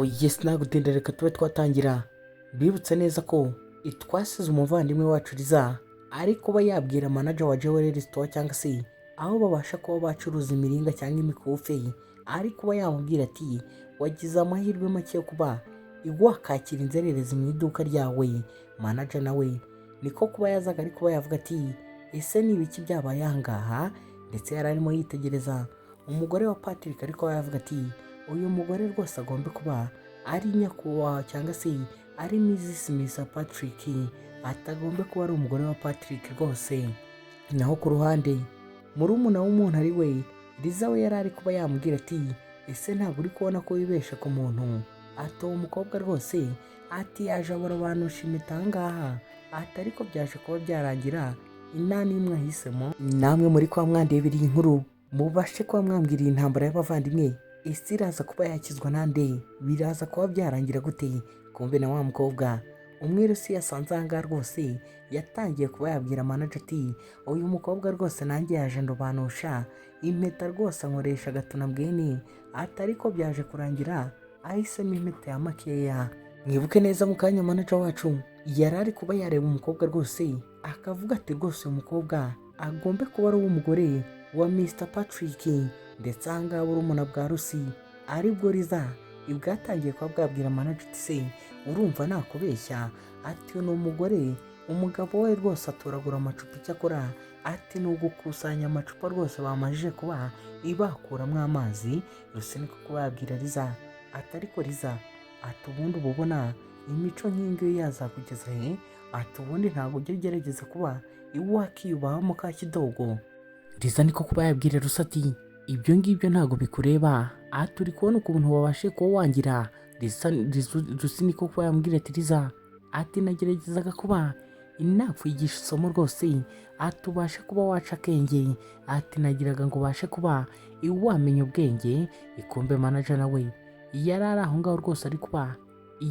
Yes, nagutindera reka tube twatangira. Bibutse neza ko twasize umuvandimwe wacu Riza ari kuba yabwira manager wa Jewelry Store cyangwa se aho babasha kuba bacuruza imiringa cyangwa imikufe, ari kuba yamubwira ati wagize amahirwe make yo kuba wakakira inzererezi mu iduka ryawe. Manager nawe niko kuba yazaga ari kuba yavuga ati ese ni ibiki byabaye aha ngaha, ndetse yari arimo yitegereza umugore wa Patrick ariko yavuga ati uyu mugore rwose agomba kuba ari nyakubahwa cyangwa se ari Mrs. Patrick, atagomba kuba ari umugore wa Patrick rwose. Naho ku ruhande murumuna w'umuntu ari we Riza we yari ari kuba yamubwira ati ese ntabwo uri kubona ko wibesha ku muntu, ati uwo mukobwa rwose ati yaje abura abantu ushimita aha ngaha, ati ariko byaje kuba byarangira inani imwe ahisemo. Namwe muri kwa mwandebera iyi nkuru mubashe kuba mwambwiriye intambara y'abavandimwe isi iraza kuba yakizwa nande, biraza kuba byarangira gute? Kumbe na wa mukobwa umwe si yasanze aha ngaha rwose yatangiye kuba yabwira manager ati uyu mukobwa rwose nanjye yaje ndobanusha impeta rwose ankoresha gatuna bwene, ati ariko byaje kurangira ahisemo impeta ya makeya. Mwibuke neza mu kanya manager wacu yari ari kuba yareba umukobwa rwose akavuga ati rwose uyu mukobwa agombe kuba ari uw'umugore wa Mr. Patrick, ndetse aha ngaha urumuna bwa Rusi aribwo Riza ibwatangiye kuba bwabwira manager ati se urumva nakubeshya, ati ni umugore umugabo we rwose atoragura amacupa icyo akora, ati ni ugukusanya amacupa rwose bamajije kuba ibakuramo amazi. Rusi niko kuba yabwira Riza ati ariko Riza, ati ubundi ubona imico nk'ingiyo yazakugeza he, ati ubundi ntabwo ujya ugerageza kuba wakiyubahamo ka kidogo. Riza niko kuba yabwira Rusi ati ibyo ngibyo ntabwo bikureba, ati uri kubona ukuntu wabashe kuba wangira. Rusi niko kuba yambwira ati Riza, ati nageragezaga kuba nakwigisha isomo rwose, ati ubashe kuba waca akenge, ati nagiraga ngo ubashe kuba wamenya ubwenge. Ikumbe manager nawe yari ari aho ngaho rwose ari kuba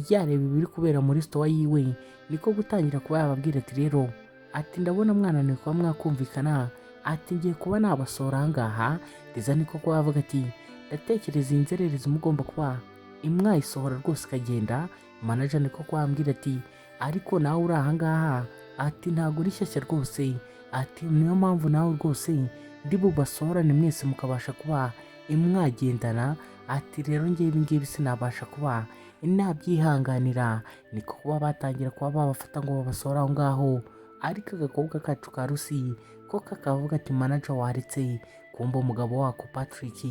yareba ibiri kubera muri store yiwe, niko gutangira kuba yababwira ati rero, ati ndabona mwananiwe kuba mwakumvikana, ati ngiye kuba nabasora aha ngaha. Riza niko kuba yavuga ati ndatekereza iyi nzererezi mugomba kuba imwayisohora rwose ikagenda. Manager niko kuba yambwira ati ariko nawe uri aha ngaha, ati ntabwo uri shyashya rwose, ati niyo mpamvu nawe rwose ndi bubasohorane mwese mukabasha kuba imwagendana, ati rero ngewe ibi ngibi sinabasha kuba nabyihanganira. niko kuba batangira kuba babafata ngo babasohore aho ngaho, ariko agakobwa kacu ka Rusi ko kakavuga ati manager waretse. Kumva umugabo wako Patrick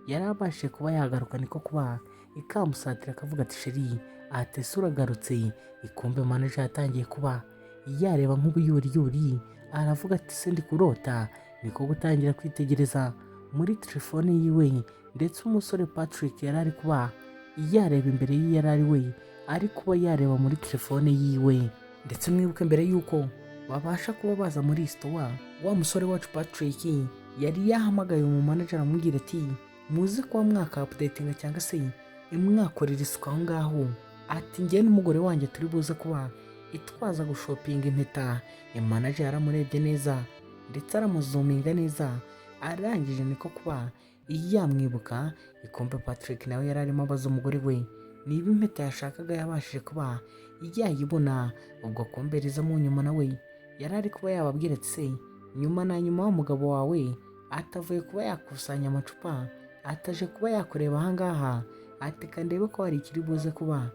yari abashije kuba yagaruka, niko kuba ikamusatira akavuga ati sheri, ati ese uragarutse? Ikumbe manager yatangiye kuba yareba nk'ubuyuriyuri aravuga ati se ndi kurota. Niko gutangira kwitegereza muri telefone yiwe, ndetse umusore Patrick yari ari kuba yareba imbere ye, yari ari we ari kuba yareba muri telefone yiwe. Ndetse mwibuke mbere yuko babasha kuba baza muri store, wa musore wacu Patrick yari yahamagaye mu manager amubwira ati muze kuba mwaka updating cyangwa se imwakorera isuku aho ngaho, ati njye n'umugore wanjye turi buze kuba itwaza gushopinga impeta. Manager yaramurebye neza ndetse aramuzuminga neza, arangije niko kuba yamwibuka. Ikumbe Patrick nawe yari arimo abaza umugore we niba impeta yashakaga yabashije kuba yayibona. Ubwo kumbe Riza mu nyuma nawe yari ari kuba yababwira ati se nyuma na nyuma umugabo wawe atavuye kuba yakusanya amacupa, ataje kuba yakureba aha ngaha, ati kandebe ko hari ikiri buze kuba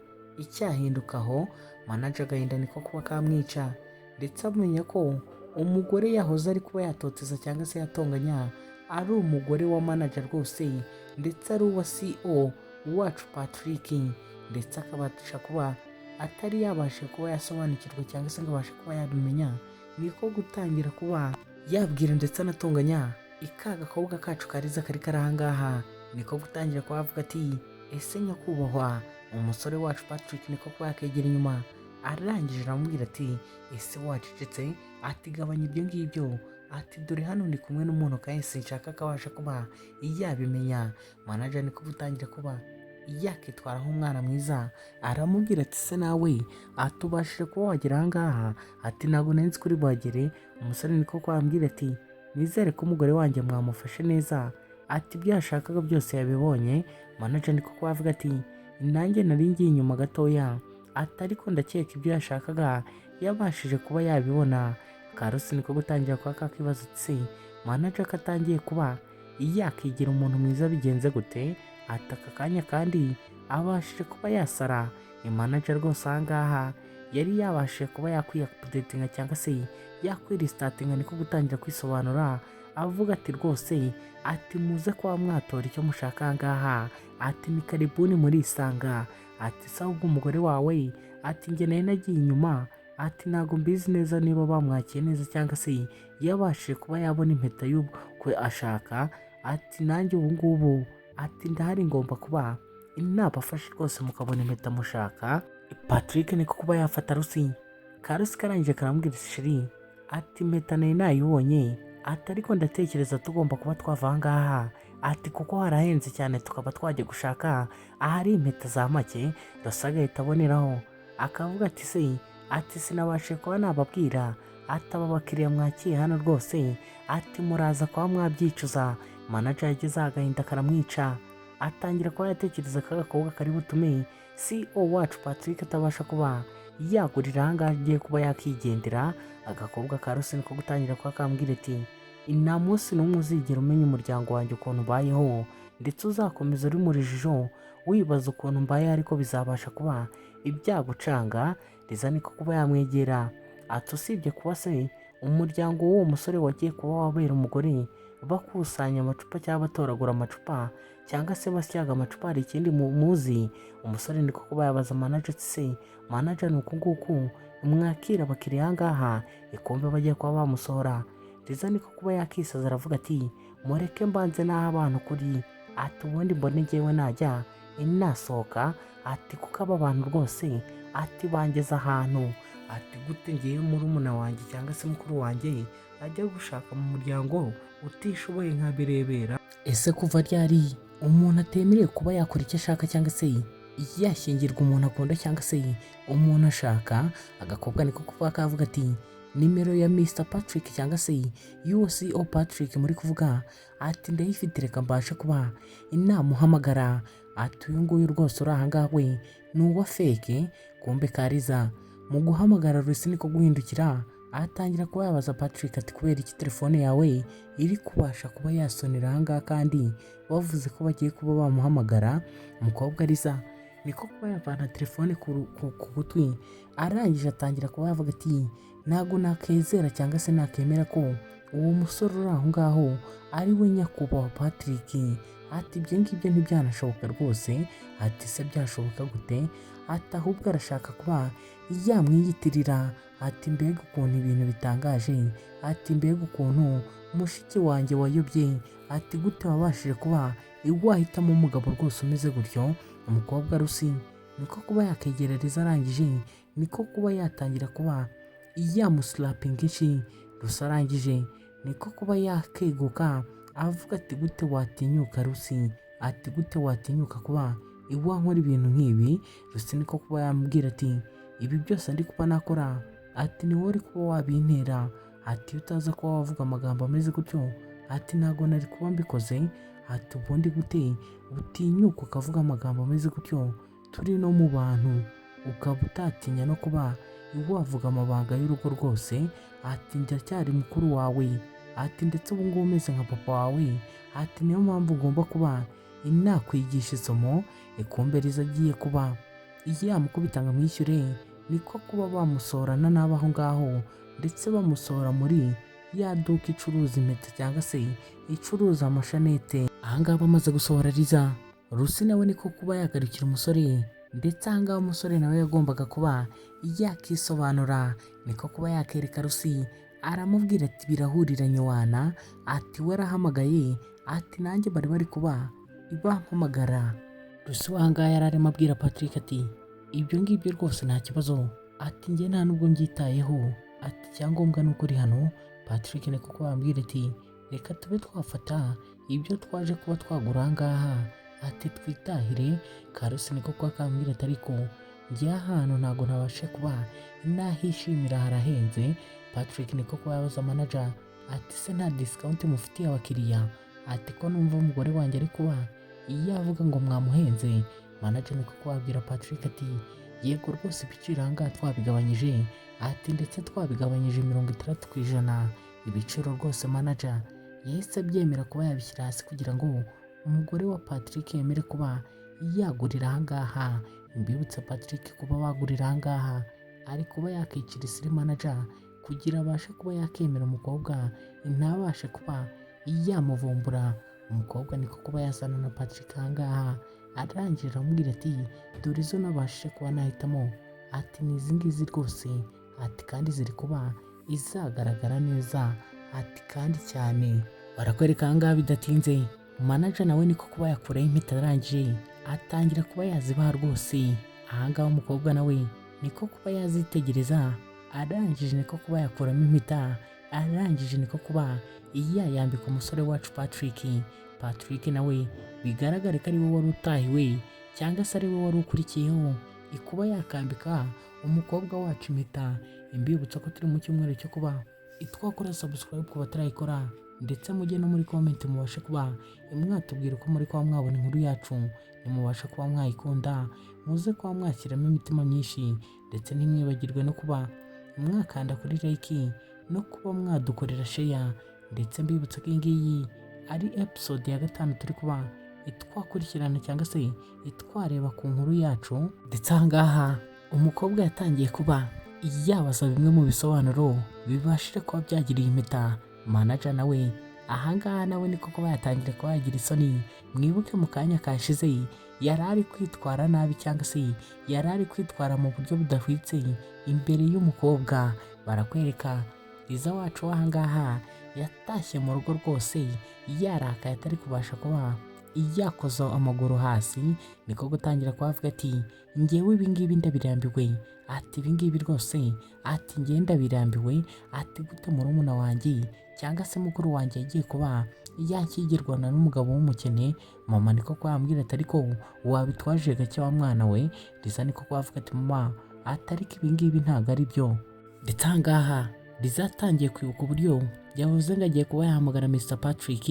icyahindukaho. Manager agahinda niko kuba kamwica, ndetse amenya ko umugore yahoze ari kuba yatoteza cyangwa se yatonganya ari umugore wa manager rwose, ndetse ari uwa CEO wacu Patrick, ndetse akabasha kuba atari yabashe kuba yasobanukirwa cyangwa se ngo abashe kuba yabimenya. Niko gutangira kuba yabwira ndetse anatonganya ikagakobwa kacu kariza kari kari aha ngaha. Niko gutangira kuba avuga ati ese nyakubahwa umusore wacu Patrick, niko kuba yakegera inyuma, arangije aramubwira ati ese wacecetse, ati gabanya ibyo ngibyo, ati dore hano ndi kumwe n'umuntu kandi sinshaka akabasha kuba yabimenya. Manager niko gutangira kuba yakitwara nk'umwana mwiza, aramubwira ati se nawe atubashije kuba wagera aha ngaha, ati ntabwo nari nzi kuri buhagere. Umusore niko kuba yambwira ati nizere ko umugore wanjye mwamufashe neza, ati ibyo yashakaga byose yabibonye. Manager niko kuba avuga ati nanjye nari ngiye inyuma gatoya ati ariko ndakeka ibyo yashakaga yabashije kuba yabibona. Karusi niko gutangira kwa kakibazo se manager ko atangiye kuba yakigira umuntu mwiza bigenze gute, ati aka kanya kandi abashije kuba yasara. Manager rwose ahangaha yari yabashije kuba yakwiyapudetinga cyangwa se yakwiristatinga, niko gutangira kwisobanura avuga ati rwose ati muze kuba mwatora icyo mushaka ahangaha, ati ni karibuni muri isanga, ati sawa ubwo umugore wawe ati njye nari nagiye inyuma, ati ntabwo mbizi neza niba bamwakiye neza cyangwa se yabashije kuba yabona impeta y'ubukwe ashaka, ati nanjye ubu ngubu ati ndahari ngomba kuba nabafashe rwose mukabona impeta mushaka. Patrick niko kuba yafata Rusi. Karusi karangije karamubwira sheri ati impeta nari nayibonye, ati ariko ndatekereza tugomba kuba twava ahangaha, ati kuko harahenze cyane tukaba twajya gushaka ahari impeta za make. Rusi agahita aboneraho akavuga ati se ati sinabashije kuba nababwira, ati aba bakiriya mwakiye hano rwose ati muraza kuba mwabyicuza. Manager yageze agahinda karamwica, atangira kuba yatekereza ko agakobwa kari butume CEO wacu Patrick atabasha kuba yagurira ahangaha agiye kuba yakigendera. Agakobwa ka Rusi niko gutangira kuba kambwira ati nta munsi n'umwe uzigera umenya umuryango wanjye ukuntu ubayeho, ndetse uzakomeza uri mu rujijo wibaza ukuntu mbaye ariko bizabasha kuba ibyagucanga. Riza niko kuba yamwegera ati usibye kuba se umuryango w'uwo musore wagiye kuba wabera umugore bakusanya amacupa cyangwa batoragura amacupa cyangwa se basyaga amacupa, hari ikindi muzi? Umusore niko kuba yabaza manager ati se manager ni uku nguku mwakira abakiriya ahangaha ikumve bagiye kuba bamusohora? Riza niko kuba yakisaza aravuga ati mureke mbanze n'aho abantu kuri, ati ubundi mbone njyewe najya nasohoka, ati kuko aba bantu rwose ati bangeze ahantu, ati gute ngiye murumuna wanjye cyangwa se mukuru wanjye ajya gushaka mu muryango utishoboye nkabirebera? Ese kuva ryari umuntu atemerewe kuba yakora icyo ashaka cyangwa se yashyingirwa umuntu akunda cyangwa se umuntu ashaka? Agakobwa niko kuvuga kavuga ati nimero ya Mr Patrick cyangwa se UCO Patrick muri kuvuga, ati ndayifite reka mbashe kuba inamuhamagara. Ati uyu nguyu rwose uri ahangaha we ni uwa feke. Kumbe Kariza mu guhamagara Rusi niko guhindukira atangira kuba yabaza Patrick ati kubera iki telefone yawe iri kubasha kuba yasonera ahangaha kandi bavuze ko bagiye kuba bamuhamagara? Umukobwa Riza niko kuba yavana telefone ku gutwi, arangije atangira kuba yavuga ati ntabwo nakezera cyangwa se nakemera ko uwo musore uri aho ngaho ari we nyakubahwa Patrick, ati ibyo ngibyo ntibyanashoboka rwose. Ati se byashoboka gute? Ati ahubwo arashaka kuba yamwiyitirira. Ati mbega ukuntu ibintu bitangaje, ati mbega ukuntu mushiki wanjye wayobye, ati gute wabashije kuba wahitamo umugabo rwose umeze gutyo? Umukobwa Rusi niko kuba yakegerereza, arangije niko kuba yatangira kuba yamuslapinga iki. Rusi arangije niko kuba yakeguka avuga ati gute watinyuka Rusi, ati gute watinyuka kuba iwankora ibintu nk'ibi? Rusi niko kuba yamubwira ati ibi byose ndi kuba nakora ati ni wowe uri kuba wabintera, ati utaza kuba wavuga amagambo ameze gutyo ati ntabwo nari kuba mbikoze. Ati ubundi gute utinyuka ukavuga amagambo ameze gutyo turi no mu bantu, ukaba utatinya no kuba wavuga amabanga y'urugo rwose? Ati ndacyari mukuru wawe, ati ndetse ubu ngubu umeze nka papa wawe, ati niyo mpamvu ugomba kuba inakwigisha isomo. Kumbe Riza agiye kuba yamukubita ngo amwishyure, niko kuba bamusorana n'abaho ngaho ndetse bamusohora muri ya duka icuruza impeta cyangwa se icuruza amashanete. Ahangaha bamaze gusohora Riza, Rusi nawe niko kuba yagarukira umusore, ndetse ahangaha umusore nawe yagombaga kuba yakisobanura. Niko kuba yakereka Rusi, aramubwira ati birahuriranye wana, ati warahamagaye, ati nanjye bari kuba bampamagara. Rusi ahangaha yari arimo abwira Patrick ati ibyo ngibyo rwose nta kibazo, ati njye nta nubwo mbyitayeho, ati icyangombwa ni uko uri hano. Patrick niko kuba yambwira ati reka tube twafata ibyo twaje kuba twagura ahangaha, ati twitahire. Karusi niko kuba kambwira ati ariko njye ahantu ntabwo nabashe kuba nahishimira, harahenze. Patrick niko kuba yabaza manager ati se nta discount mufitiye abakiriya? Ati ko numva umugore wanjye ari kuba yavuga ngo mwamuhenze. manager niko kubabwira Patrick ati yego rwose ibiciro ahangaha twabigabanyije, ati ndetse twabigabanyije 60%. Ibiciro rwose manager yahise abyemera kuba yabishyira hasi kugira ngo umugore wa Patrick yemere kuba yagurira ahangaha. Mbibutse Patrick kuba bagurira ahangaha ari kuba yakicira isiri manager kugira abashe kuba yakemera umukobwa ntabashe kuba yamuvumbura. Umukobwa niko kuba yazana na Patrick ahangaha arangije aramubwira ati dore izo nabashije kuba nahitamo, ati ni izi ngizi rwose, ati kandi ziri kuba izagaragara neza, ati kandi cyane. Barakwereka ahangaha bidatinze manager nawe niko kuba yakuraho impeta arangije atangira kuba yazibaha rwose. Ahangaha umukobwa nawe niko kuba yazitegereza arangije niko kuba yakuramo impeta arangije niko kuba yayambika umusore wacu Patrick nawe bigaragare ko ari we wari utahiwe cyangwa se ari we wari ukurikiyeho ikuba yakambika umukobwa wacu impeta. Imbibutsa ko turi mu cyumweru cyo kuba twakora subscribe ku batarayikora, ndetse mujye no muri comment mubashe kuba mwatubwira uko muri kuba mwabona inkuru yacu, nimubashe kuba mwayikunda muze kuba mwashyiramo imitima myinshi, ndetse ntimwibagirwe no kuba mwakanda kuri like no kuba mwadukorera share. Ndetse mbibutsa ko iyi ngiyi ari episode ya 5 turi kuba twakurikirana cyangwa se twareba ku nkuru yacu. Ndetse ahangaha umukobwa yatangiye kuba yabaza bimwe mu bisobanuro bibashije kuba byagiriye impeta manager nawe ahangaha nawe niko kuba yatangira kuba yagira isoni. Mwibuke mu kanya kashize yari ari kwitwara nabi cyangwa se yari ari kwitwara mu buryo budahwitse imbere y'umukobwa. Barakwereka Liza wacu ahangaha yatashye mu rugo rwose yarakaye atari kubasha kuba yakoza amaguru hasi, niko gutangira kuvuga ati ngewe ibingibi ndabirambiwe, ati ibingibi rwose, ati ngenda birambiwe, ati gute murumuna wanjye cyangwa se mukuru wanjye yagiye kuba yakigirwana n'umugabo w'umukene. Mama niko kwambwira ati ariko wabitwaje gake wa mwana we. Liza niko kwavuga ati mama atariko ibingibi ntabwo ari byo. Ndetse ahangaha Liza atangiye kwibuka uburyo yavuze ngo agiye kuba yahamagara Mr Patrick,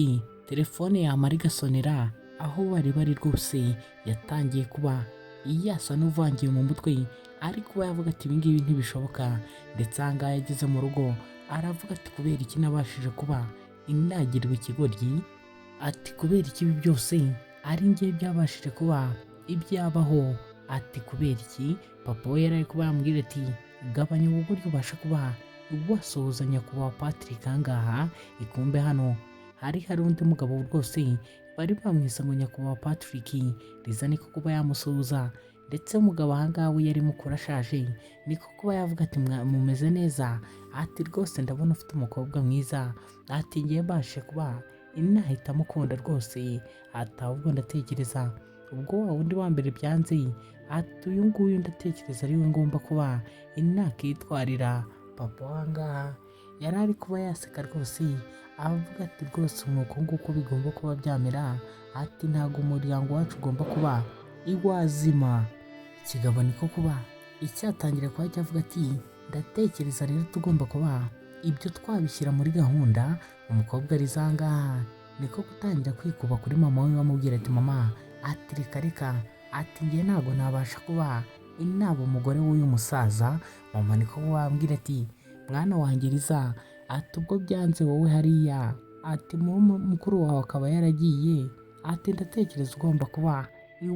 telefone yamara igasonera aho bari rwose. Yatangiye kuba yasa n'uvangiye mu mutwe ari kuba yavuga ati ibingibi ntibishoboka. Ndetse ahangaha yageze mu rugo aravuga ati kubera iki nabashije kuba inagirwa ikigoryi, ati kubera iki ibi byose ari ngiye byabashije kuba ibyabaho, ati kubera iki papa we yari kuba yambwira ati gabanya ubugoryi ubasha kuba wasuhuzanya kuba Patrick. Ahangaha ikumbe hano hari undi mugabo rwose bari bamwise ngo nyakubahwa Patrick. Liza niko kuba yamusuhuza, ndetse umugabo ahangaha we yari mukuru ashaje niko kuba yavuga ati mumeze neza, ati rwose ndabona ufite umukobwa mwiza, ati ngiye mbashe kuba inahita mukunda rwose, ati ahubwo ndatekereza ubwo wa wundi wa mbere byanze, ati uyu nguyu ndatekereza ari we ngomba kuba inakitwarira. Papa ahangaha yari ari kuba yaseka rwose avuga ati rwose nk'uko nguko bigomba kuba byamera, ati ntabwo umuryango wacu ugomba kuba iwazima. Ikigabo niko kuba icyatangira kuba cyavuga ati ndatekereza rero tugomba kuba ibyo twabishyira muri gahunda. Umukobwa Liza ahangaha niko gutangira kwikuba kuri mama we bamubwira ati mama, ati reka, ati ngiye ntabwo nabasha kuba inaba umugore w'uyu musaza. Mama niko wambwira ati mwana wanjye Liza, ati ubwo byanze wowe hariya, ati mukuru wawe akaba yaragiye, ati ndatekereza ugomba kuba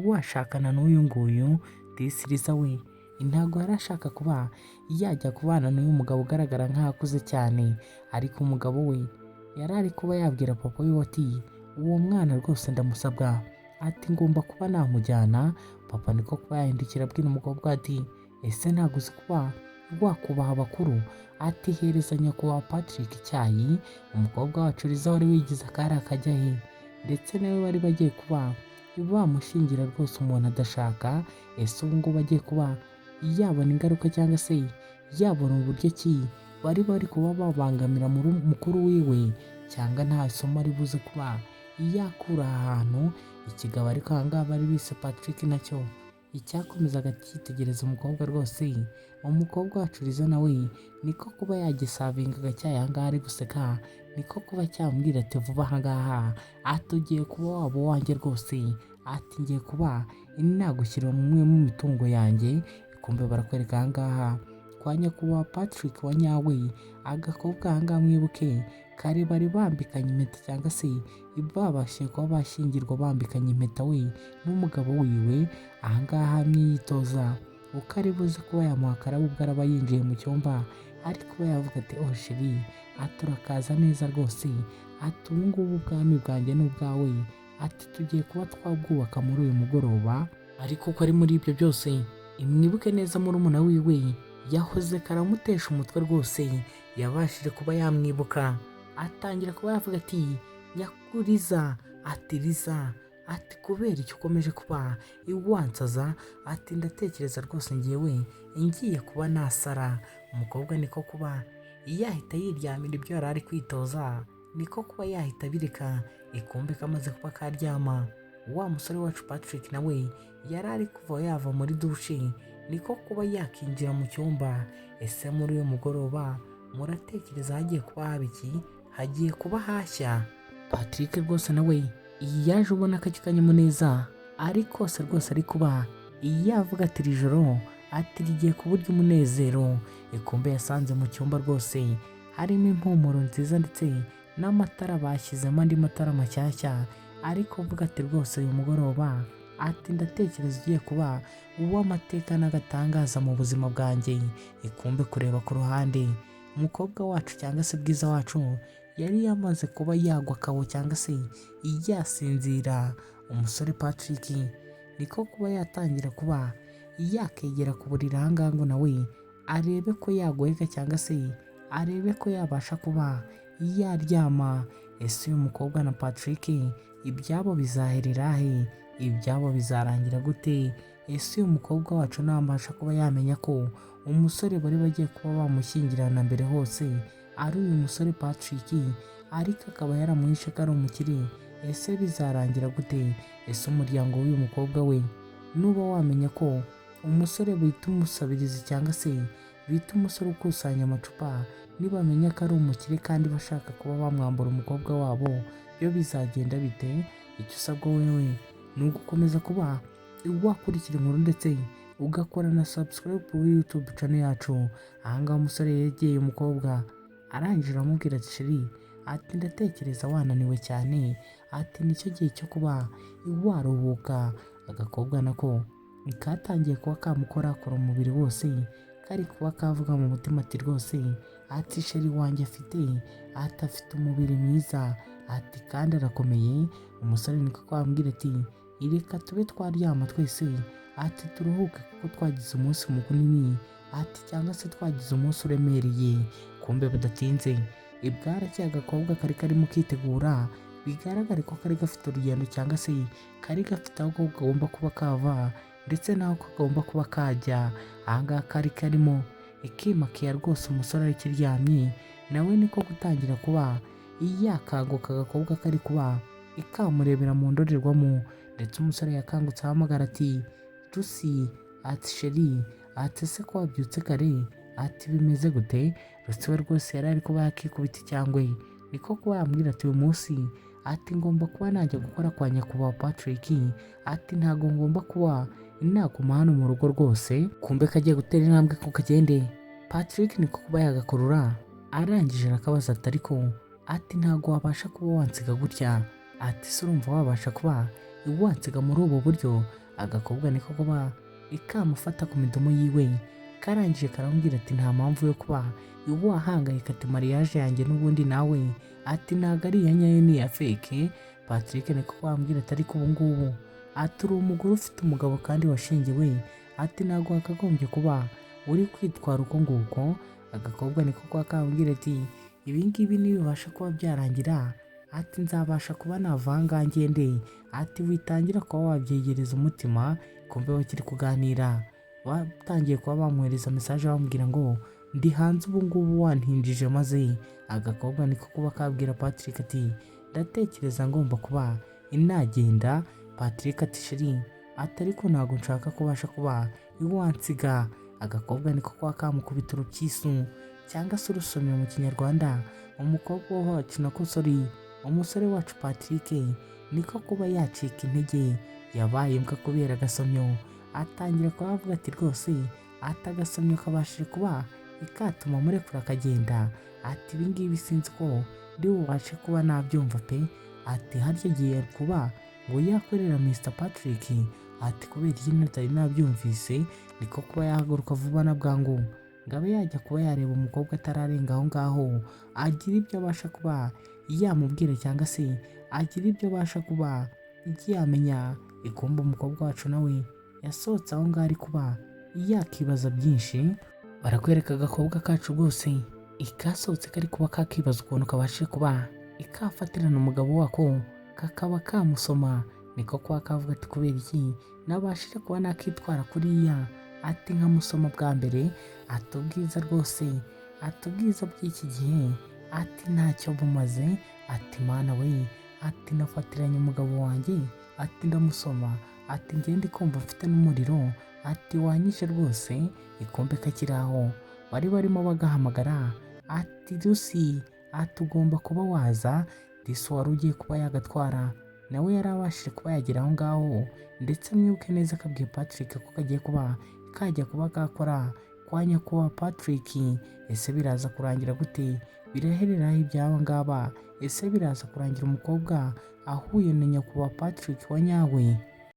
washakana n'uyu nguyu. Disi Liza we ntabwo yari ashaka kuba yajya kubana n'uyu mugabo ugaragara nk'aho akuze cyane, ariko umugabo we yari ari kuba yabwira papa we ati uwo mwana rwose ndamusabwa, ati ngomba kuba namujyana. Papa niko kuba yahindukira abwira umukobwa ati ese ntabwo uzi kuba wakubaha abakuru, ati hereza nyakubahwa Patrick icyayi. Umukobwa wacu Liza wari wigize akari akajya he, ndetse nawe bari bagiye kuba bamushingira rwose umuntu adashaka. Ese ubu ngubu bagiye kuba yabona ingaruka cyangwa se yabona uburyo ki bari kuba babangamira mukuru wiwe, cyangwa nta somo ari buze kuba yakura ahantu. Ikigabo ariko ahangaha bari bise Patrick nacyo icyakomezaga cyitegereza umukobwa rwose. Umukobwa wacu Liza nawe niko kuba yagisavingaga cyayangaha ari guseka, niko kuba cyambwira ati vuba ahangaha atugiye kuba waba wanjye rwose, ati ngiye kuba nagushyira mu mwe mu mitungo yanjye. Kumbe barakwereka aha ngaha kwa nyakubahwa Patrick wa nyawe, agakobwa aha ngaha mwibuke kare bari bambikanye impeta cyangwa se babashije kuba bashyingirwa bambikanye impeta we n'umugabo wiwe. Aha ngaha yitoza uko ari buze kuba yamuha akarabo ubwo araba yinjiye mu cyumba, ariko yavuga ati oh sheri, ati urakaza neza rwose, ati ubu ngubu ubwami bwanjye n'ubwawe, ati tugiye kuba twabwubaka muri uyu mugoroba. Ariko uko ari muri ibyo byose imwibuke neza murumuna wiwe yahoze karamutesha umutwe rwose, yabashije kuba yamwibuka, atangira kuba yavuga ati nyakuriza, ati riza, ati kubera icyo ukomeje kuba iwansaza, ati ndatekereza rwose ngewe ngiye kuba nasara. Umukobwa niko kuba yahita yiryamira ibyo yari ari kwitoza, niko kuba yahita abireka, ikumbi kamaze kuba karyama. Wa musore wacu Patrick nawe yari ari kuva yava muri dushe, niko kuba yakinjira mu cyumba. Ese muri uyu mugoroba muratekereza hagiye kuba haba iki? Hagiye kuba hashya. Patrick rwose nawe yaje ubona ko akanyamuneza ariko se rwose ari kuba yavuga ati iri joro ati rigiye kuba umunezero. Ikumbe yasanze mu cyumba rwose harimo impumuro nziza ndetse n'amatara bashyizemo andi matara mashyashya, ariko uvuga ati rwose uyu mugoroba ati ndatekereza ugiye kuba uw'amateka n'agatangaza mu buzima bwanjye. Ikumbe kureba ku ruhande umukobwa wacu cyangwa se bwiza wacu yari yamaze kuba yagwa akabo cyangwa se yasinzira. Umusore Patrick niko kuba yatangira kuba yakegera ku buriri aha ngaha ngo nawe arebe ko yagoheka cyangwa se arebe ko yabasha kuba yaryama. Ese uyu mukobwa na Patrick ibyabo bizaherera he? Ibyabo bizarangira gute? Ese uyu mukobwa wacu ntabasha kuba yamenya ko umusore bari bagiye kuba bamushyingirana mbere hose ari uyu musore Patrick, ariko akaba yaramuhishe ko ari umukire? Ese bizarangira gute? Ese umuryango w'uyu mukobwa we nuba wamenya ko umusore bita umusabirizi cyangwa se bita umusore ukusanya amacupa, nibamenya ko ari umukire kandi bashaka kuba bamwambura umukobwa wabo, byo bizagenda bite? Icyo usabwa wewe ni ugukomeza kuba wakurikira inkuru ndetse ugakora na subscribe kuri YouTube channel yacu. Aha ngaha umusore yegeye umukobwa arangije aramubwira ati sheri, ati ndatekereza wananiwe cyane, ati nicyo gihe cyo kuba waruhuka. Agakobwa nako katangiye kuba kamukorakora umubiri wose, kari kuba kavuga mu mutima ati rwose ati sheri wanjye afite umubiri mwiza, ati kandi arakomeye. Umusore niko kwambwira ati ireka tube twaryama twese, ati turuhuke kuko twagize umunsi munini, ati cyangwa se twagize umunsi uremereye. Kumbe badatinze ibwarakeye agakobwa kari karimo kitegura, bigaragare ko kari gafite urugendo cyangwa se kari gafite aho kagomba kuba kava ndetse n'aho kagomba kuba kajya. Aha ngaha kari karimo ikimakiya rwose. Umusore ari kiryamye nawe niko gutangira kuba yakanguka, agakobwa kari kuba ikamurebera mu ndorerwamo, ndetse umusore yakangutse ahamagara ati Lucy, ati sheri, ati se ko wabyutse kare, ati bimeze gute? Lucy we rwose yari ari kuba yakikubita cyangwa niko kuba yambwira ati uyu munsi ati ngomba kuba najya gukora kwa nyakubahwa Patrick, ati ntago ngomba kuba naguma hano mu rugo rwose. Kumbe kagiye gutera intambwe ko kagende. Patrick niko kuba yagakurura arangije arakabaza ati ariko ati ntago wabasha kuba wansiga gutya, ati se urumva wabasha kuba wansiga muri ubu buryo? Agakobwa niko kuba ikamufata ku midomo yiwe, karangije karamubwira ati nta mpamvu yo kuba wahangayika, ati mariage yanjye n'ubundi nawe ati ntago ari iya nyayo ni iya fake. Patrick niko kwambwira ati ariko ubu ngubu ati uri umugore ufite umugabo kandi washingiwe, ati ntago wakagombye kuba uri kwitwara uko nguko. Agakobwa niko kuba kambwira ati ibi ngibi nibibasha kuba byarangira, ati nzabasha kuba navanga ngende, ati witangira kuba wabyegereza umutima. Kumbe bakiri kuganira batangiye kuba bamwohereza message bamubwira ngo ndi hanze ubu ngubu wantinjije, maze agakobwa niko kuba kabwira Patrick ati ndatekereza ngomba kuba inagenda. Patrick ati sheri, ati ariko ntago nshaka kubasha kuba iwansiga. Agakobwa niko kuba kamukubita urupyisu cyangwa se urusomero mu kinyarwanda. Umukobwa wacu nako umusore wacu Patrick niko kuba yacika intege, yabaye imbwa kubera agasomyo. Atangira kubavuga ati rwose ati agasomyo kabashije kuba ikatuma murekura akagenda. Ati ibingibi sinzi ko ndi bubashe kuba nabyumva pe. Ati harya agiye kuba ngo yakorera Mr Patrick. Ati kubera ikintu atari nabyumvise niko kuba yahaguruka vuba na bwangu ngo abe yajya kuba yareba umukobwa atararenga aho ngaho, agira ibyo abasha kuba yamubwira cyangwa se agira ibyo abasha kuba yamenya. Ikumba umukobwa wacu nawe yasohotse aho ngaho ari kuba yakibaza byinshi. Barakwereka agakobwa kacu rwose ikasohotse kari kuba kakibaza ukuntu kabashije kuba ikafatirana umugabo wako kakaba kamusoma. Niko kuba kavuga ati kubera iki nabashije kuba nakitwara kuriya. Ati nkamusoma bwa mbere, ati ubwiza rwose, ati ubwiza bw'iki gihe, ati ntacyo bumaze. Ati mana we, ati nafatiranye umugabo wanjye, ati ndamusoma, ati ngende kumva mfite n'umuriro, ati wanyishe rwose. Ikombe kakiri aho bari barimo bagahamagara. Ati Lucy, ati ugomba kuba waza, disi wari ugiye kuba yagatwara nawe yari abashije kuba yagera aho ngaho. Ndetse mwibuke neza akabwiye Patrick ko kagiye kuba kajya kuba kakora kwa nyakubahwa Patrick. Ese biraza kurangira gute? Birahereraho iby'aba ngaba? Ese biraza kurangira umukobwa ahuye na nyakubahwa Patrick wa nyawe?